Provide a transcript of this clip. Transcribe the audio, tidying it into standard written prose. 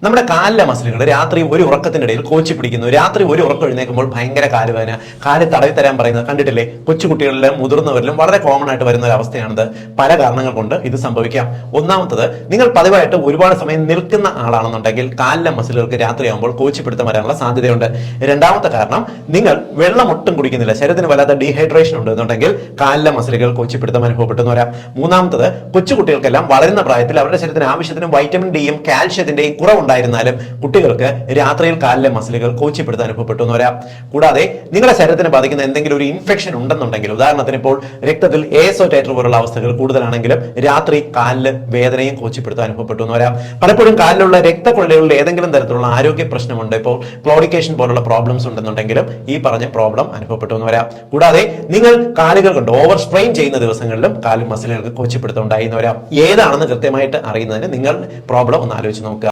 നമ്മുടെ കാലിലെ മസിലുകൾ രാത്രി ഒരു ഉറക്കത്തിനിടയിൽ കോച്ചി പിടിക്കുന്നു. രാത്രി ഒരു ഉറക്കം എഴുന്നേൽക്കുമ്പോൾ ഭയങ്കര കാലുവേദന, കാല് തടവി തരാൻ പറയുന്നത് കണ്ടിട്ടില്ലേ? കൊച്ചുകുട്ടികളിലും മുതിർന്നവരിലും വളരെ കോമൺ ആയിട്ട് വരുന്ന ഒരു അവസ്ഥയാണിത്. പല കാരണങ്ങൾ കൊണ്ട് ഇത് സംഭവിക്കാം. ഒന്നാമത്തത്, നിങ്ങൾ പതിവായിട്ട് ഒരുപാട് സമയം നിൽക്കുന്ന ആളാണെന്നുണ്ടെങ്കിൽ കാലിലെ മസിലുകൾക്ക് രാത്രിയാകുമ്പോൾ കോച്ചിപ്പിടുത്തം വരാനുള്ള സാധ്യതയുണ്ട്. രണ്ടാമത്തെ കാരണം, നിങ്ങൾ വെള്ളം ഒട്ടും കുടിക്കുന്നില്ല, ശരീരത്തിന് വല്ലാത്ത ഡീഹൈഡ്രേഷൻ ഉണ്ട് എന്നുണ്ടെങ്കിൽ കാലിലെ മസിലുകൾ കോച്ചിപ്പിടുത്തം അനുഭവപ്പെട്ടു വരാം. മൂന്നാമത്തത്, കൊച്ചുകുട്ടികൾക്കെല്ലാം വളരുന്ന പ്രായത്തിൽ അവരുടെ ശരീരത്തിന് ആവശ്യത്തിന് വൈറ്റമിൻ ഡിയും കാൽഷ്യത്തിന്റെയും കുറവുണ്ടായിരുന്നാലും കുട്ടികൾക്ക് രാത്രിയിൽ കാലിലെ മസിലുകൾ കോച്ചിപ്പിടുത്തം അനുഭവപ്പെട്ടു എന്ന് വരാം. കൂടാതെ നിങ്ങളുടെ ശരീരത്തിന് ബാധിക്കുന്ന എന്തെങ്കിലും ഒരു ഇൻഫെക്ഷൻ ഉണ്ടെന്നുണ്ടെങ്കിൽ, ഉദാഹരണത്തിന് ഇപ്പോൾ രക്തത്തിൽ ASO ടൈറ്റർ പോലുള്ള അവസ്ഥകൾ കൂടുതലാണെങ്കിലും രാത്രി കാലില് വേദനയും കോച്ചിപ്പിടുത്തം അനുഭവപ്പെട്ടു എന്ന് വരാം. പലപ്പോഴും കാലിലുള്ള രക്തക്കൊഴലുകളിൽ ഏതെങ്കിലും തരത്തിലുള്ള ആരോഗ്യ പ്രശ്നമുണ്ട്, ഇപ്പോൾ ക്ലോഡിക്കേഷൻ പോലുള്ള പ്രോബ്ലംസ് ഉണ്ടെന്നുണ്ടെങ്കിലും ഈ പറഞ്ഞ പ്രോബ്ലം അനുഭവപ്പെട്ടു എന്ന് വരാം. കൂടാതെ നിങ്ങൾ കാലുകൾ കൊണ്ട് ഓവർ സ്ട്രെയിൻ ചെയ്യുന്ന ദിവസങ്ങളിലും കാലും മസിലുകൾക്ക് കോച്ചിപ്പിടുത്തം ഉണ്ടായി എന്ന് വരാം. ഏതാണെന്ന് കൃത്യമായിട്ട് അറിയുന്നതിന് നിങ്ങൾ പ്രോബ്ലം ഒന്ന് ആലോചിച്ച് നോക്കുക.